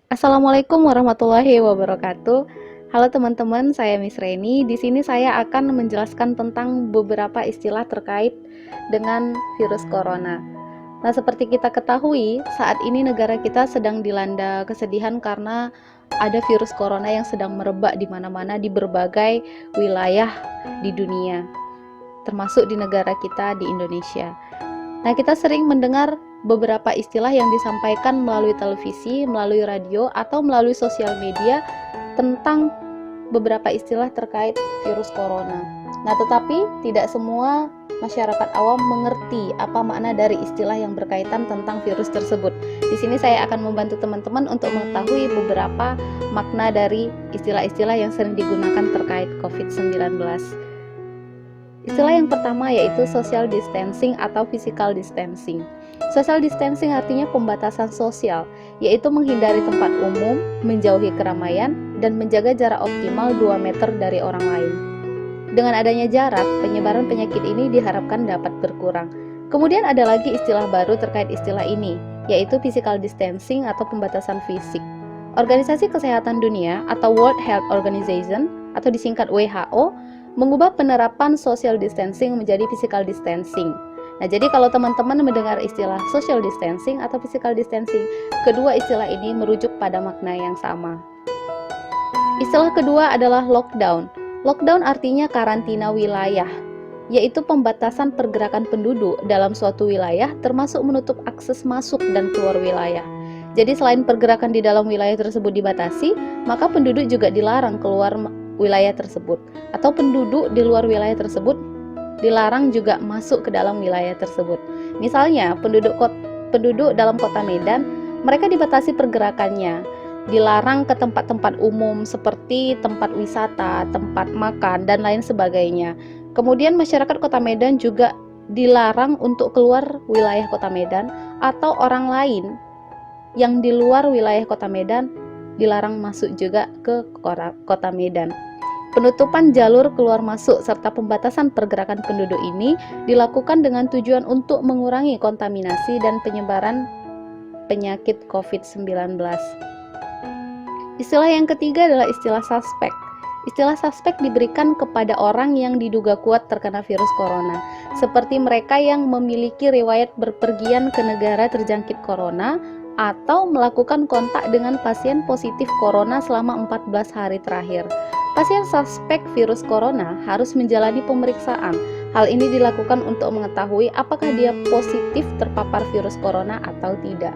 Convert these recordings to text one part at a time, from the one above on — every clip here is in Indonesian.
Assalamualaikum warahmatullahi wabarakatuh. Halo teman-teman, saya Miss Reni. Di sini saya akan menjelaskan tentang beberapa istilah terkait dengan virus corona. Nah, seperti kita ketahui, saat ini negara kita sedang dilanda kesedihan karena ada virus corona yang sedang merebak di mana-mana di berbagai wilayah di dunia, termasuk di negara kita di Indonesia. Nah, kita sering mendengar beberapa istilah yang disampaikan melalui televisi, melalui radio, atau melalui sosial media tentang beberapa istilah terkait virus corona. Nah, tetapi tidak semua masyarakat awam mengerti apa makna dari istilah yang berkaitan tentang virus tersebut. Di sini saya akan membantu teman-teman untuk mengetahui beberapa makna dari istilah-istilah yang sering digunakan terkait COVID-19. Istilah yang pertama yaitu social distancing atau physical distancing. Social distancing artinya pembatasan sosial, yaitu menghindari tempat umum, menjauhi keramaian, dan menjaga jarak optimal 2 meter dari orang lain. Dengan adanya jarak, penyebaran penyakit ini diharapkan dapat berkurang. Kemudian ada lagi istilah baru terkait istilah ini, yaitu physical distancing atau pembatasan fisik. Organisasi Kesehatan Dunia atau World Health Organization atau disingkat WHO mengubah penerapan social distancing menjadi physical distancing. Nah, jadi kalau teman-teman mendengar istilah social distancing atau physical distancing, kedua istilah ini merujuk pada makna yang sama. Istilah kedua adalah lockdown. Lockdown artinya karantina wilayah, yaitu pembatasan pergerakan penduduk dalam suatu wilayah termasuk menutup akses masuk dan keluar wilayah. Jadi selain pergerakan di dalam wilayah tersebut dibatasi, maka penduduk juga dilarang keluar wilayah tersebut, atau penduduk di luar wilayah tersebut dilarang juga masuk ke dalam wilayah tersebut. Misalnya, penduduk dalam kota Medan, mereka dibatasi pergerakannya, dilarang ke tempat-tempat umum seperti tempat wisata, tempat makan, dan lain sebagainya. Kemudian masyarakat kota Medan juga dilarang untuk keluar wilayah kota Medan, atau orang lain yang di luar wilayah kota Medan dilarang masuk juga ke kota Medan. Penutupan jalur keluar masuk serta pembatasan pergerakan penduduk ini dilakukan dengan tujuan untuk mengurangi kontaminasi dan penyebaran penyakit COVID-19. Istilah yang ketiga adalah istilah suspek. Istilah suspek diberikan kepada orang yang diduga kuat terkena virus corona, seperti mereka yang memiliki riwayat berpergian ke negara terjangkit corona atau melakukan kontak dengan pasien positif corona selama 14 hari terakhir. Pasien suspek virus corona harus menjalani pemeriksaan. Hal ini dilakukan untuk mengetahui apakah dia positif terpapar virus corona atau tidak.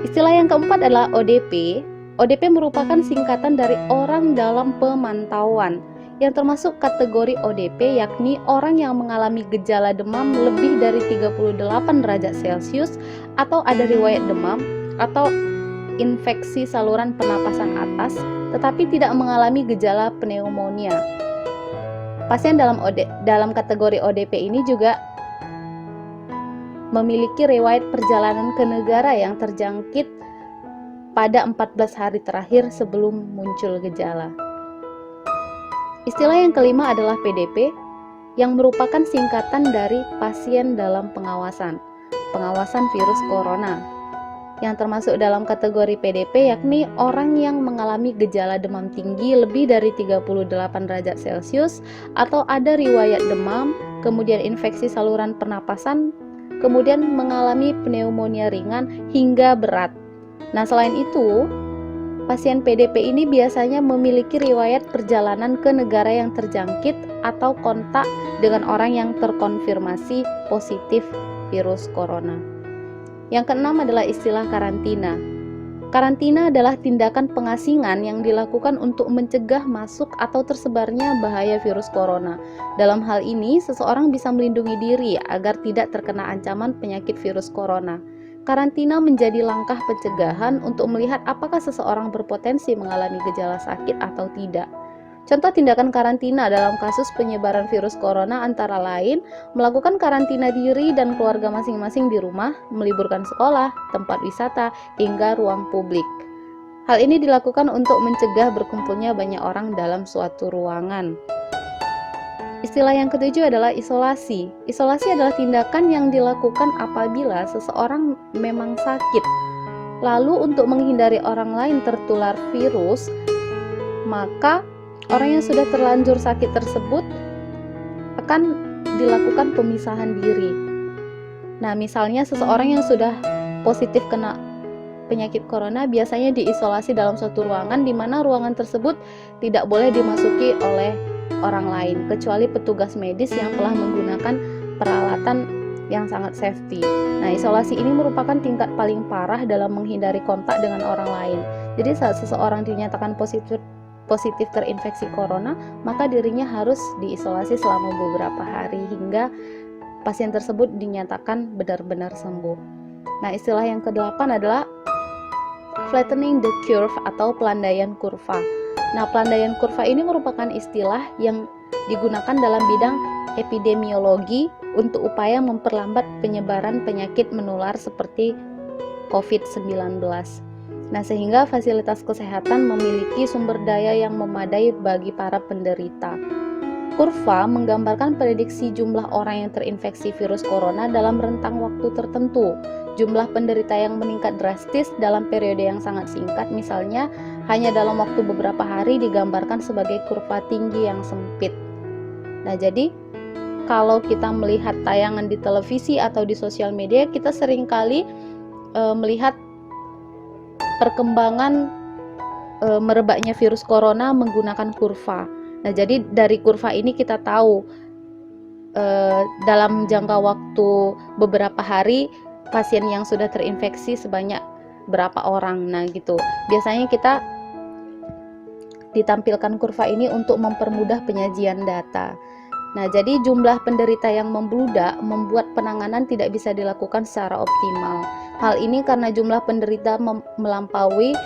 Istilah yang keempat adalah ODP. ODP merupakan singkatan dari orang dalam pemantauan, yang termasuk kategori ODP, yakni orang yang mengalami gejala demam lebih dari 38 derajat Celcius atau ada riwayat demam atau infeksi saluran pernapasan atas, tetapi tidak mengalami gejala pneumonia. Pasien dalam kategori ODP ini juga memiliki riwayat perjalanan ke negara yang terjangkit pada 14 hari terakhir sebelum muncul gejala. Istilah yang kelima adalah PDP, yang merupakan singkatan dari pasien dalam pengawasan virus corona, yang termasuk dalam kategori PDP yakni orang yang mengalami gejala demam tinggi lebih dari 38 derajat Celcius atau ada riwayat demam, kemudian infeksi saluran pernapasan, kemudian mengalami pneumonia ringan hingga berat. Nah, selain itu, pasien PDP ini biasanya memiliki riwayat perjalanan ke negara yang terjangkit atau kontak dengan orang yang terkonfirmasi positif virus corona. Yang keenam adalah istilah karantina. Karantina adalah tindakan pengasingan yang dilakukan untuk mencegah masuk atau tersebarnya bahaya virus corona. Dalam hal ini, seseorang bisa melindungi diri agar tidak terkena ancaman penyakit virus corona. Karantina menjadi langkah pencegahan untuk melihat apakah seseorang berpotensi mengalami gejala sakit atau tidak. Contoh tindakan karantina dalam kasus penyebaran virus corona antara lain melakukan karantina diri dan keluarga masing-masing di rumah, meliburkan sekolah, tempat wisata, hingga ruang publik. Hal ini dilakukan untuk mencegah berkumpulnya banyak orang dalam suatu ruangan. Istilah yang ketujuh adalah isolasi. Isolasi adalah tindakan yang dilakukan apabila seseorang memang sakit, Lalu untuk menghindari orang lain tertular virus, maka orang yang sudah terlanjur sakit tersebut akan dilakukan pemisahan diri. Nah, misalnya seseorang yang sudah positif kena penyakit corona biasanya diisolasi dalam suatu ruangan di mana ruangan tersebut tidak boleh dimasuki oleh orang lain kecuali petugas medis yang telah menggunakan peralatan yang sangat safety. Nah, isolasi ini merupakan tingkat paling parah dalam menghindari kontak dengan orang lain. Jadi saat seseorang dinyatakan positif terinfeksi corona, maka dirinya harus diisolasi selama beberapa hari hingga pasien tersebut dinyatakan benar-benar sembuh. Nah, istilah yang ke-8 adalah flattening the curve atau pelandaian kurva. Nah, pelandaian kurva ini merupakan istilah yang digunakan dalam bidang epidemiologi untuk upaya memperlambat penyebaran penyakit menular seperti COVID-19. Nah, sehingga fasilitas kesehatan memiliki sumber daya yang memadai bagi para penderita. Kurva menggambarkan prediksi jumlah orang yang terinfeksi virus corona dalam rentang waktu tertentu. Jumlah penderita yang meningkat drastis dalam periode yang sangat singkat, misalnya hanya dalam waktu beberapa hari, digambarkan sebagai kurva tinggi yang sempit. Nah, jadi kalau kita melihat tayangan di televisi atau di sosial media, kita seringkali melihat perkembangan merebaknya virus corona menggunakan kurva. Nah, jadi dari kurva ini kita tahu dalam jangka waktu beberapa hari pasien yang sudah terinfeksi sebanyak berapa orang. Nah, gitu. Biasanya kita ditampilkan kurva ini untuk mempermudah penyajian data. Nah, jadi jumlah penderita yang membludak membuat penanganan tidak bisa dilakukan secara optimal. Hal ini karena jumlah penderita melampaui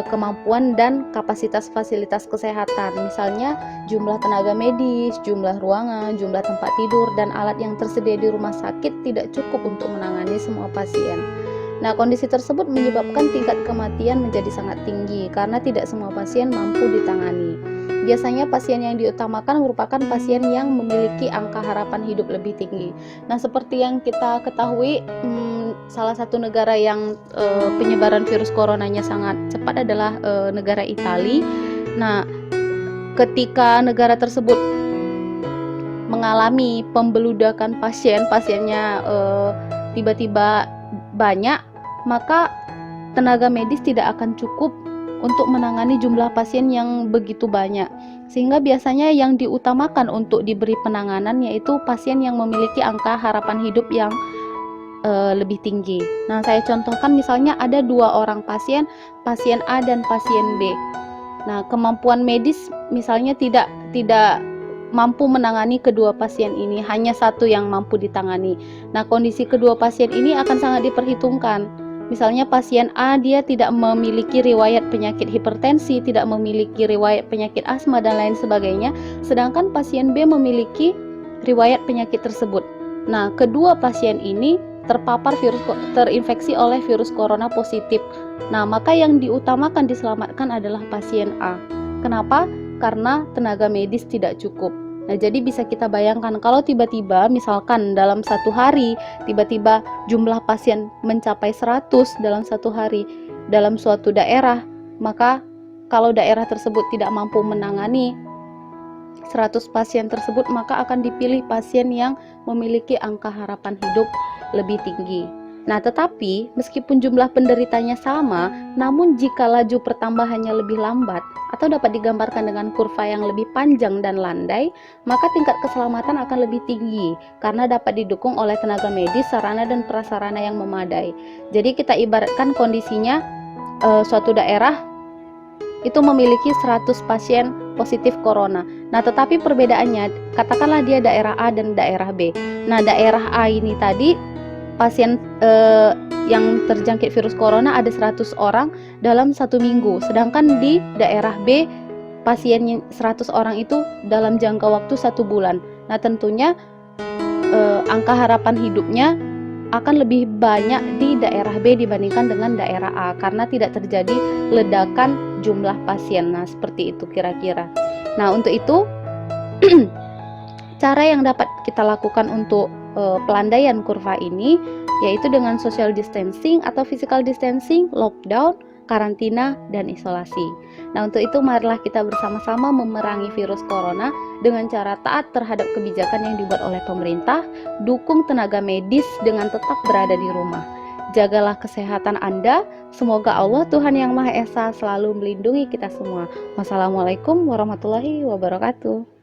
kemampuan dan kapasitas fasilitas kesehatan. Misalnya jumlah tenaga medis, jumlah ruangan, jumlah tempat tidur, dan alat yang tersedia di rumah sakit tidak cukup untuk menangani semua pasien. Nah, kondisi tersebut menyebabkan tingkat kematian menjadi sangat tinggi karena tidak semua pasien mampu ditangani. Biasanya pasien yang diutamakan merupakan pasien yang memiliki angka harapan hidup lebih tinggi. Nah, seperti yang kita ketahui, salah satu negara yang penyebaran virus coronanya sangat cepat adalah negara Italia. Nah, ketika negara tersebut mengalami pembeludakan pasiennya tiba-tiba banyak, maka tenaga medis tidak akan cukup untuk menangani jumlah pasien yang begitu banyak, sehingga biasanya yang diutamakan untuk diberi penanganan yaitu pasien yang memiliki angka harapan hidup yang lebih tinggi. Nah, saya contohkan misalnya ada 2 orang pasien A dan pasien B. Nah, kemampuan medis misalnya tidak mampu menangani kedua pasien ini, hanya satu yang mampu ditangani. Nah, kondisi kedua pasien ini akan sangat diperhitungkan. Misalnya pasien A dia tidak memiliki riwayat penyakit hipertensi, tidak memiliki riwayat penyakit asma dan lain sebagainya, sedangkan pasien B memiliki riwayat penyakit tersebut. Nah, kedua pasien ini terinfeksi oleh virus corona positif. Nah, maka yang diutamakan diselamatkan adalah pasien A. Kenapa? Karena tenaga medis tidak cukup. Nah, jadi bisa kita bayangkan kalau tiba-tiba misalkan dalam satu hari tiba-tiba jumlah pasien mencapai 100 dalam satu hari dalam suatu daerah, maka kalau daerah tersebut tidak mampu menangani 100 pasien tersebut, maka akan dipilih pasien yang memiliki angka harapan hidup lebih tinggi. Nah, tetapi meskipun jumlah penderitanya sama, namun jika laju pertambahannya lebih lambat atau dapat digambarkan dengan kurva yang lebih panjang dan landai, maka tingkat keselamatan akan lebih tinggi karena dapat didukung oleh tenaga medis, sarana dan prasarana yang memadai. Jadi kita ibaratkan kondisinya suatu daerah itu memiliki 100 pasien positif corona. Nah, tetapi perbedaannya, katakanlah dia daerah A dan daerah B. Nah, daerah A ini tadi pasien yang terjangkit virus corona ada 100 orang dalam 1 minggu, sedangkan di daerah B pasien 100 orang itu dalam jangka waktu 1 bulan. Nah, tentunya angka harapan hidupnya akan lebih banyak di daerah B dibandingkan dengan daerah A karena tidak terjadi ledakan jumlah pasien. Nah, seperti itu kira-kira. Nah, untuk itu cara yang dapat kita lakukan untuk pelandaian kurva ini, yaitu dengan social distancing atau physical distancing, lockdown, karantina, dan isolasi. Nah, untuk itu marilah kita bersama-sama memerangi virus corona dengan cara taat terhadap kebijakan yang dibuat oleh pemerintah, dukung tenaga medis dengan tetap berada di rumah. Jagalah kesehatan Anda. Semoga Allah Tuhan Yang Maha Esa selalu melindungi kita semua. Wassalamualaikum warahmatullahi wabarakatuh.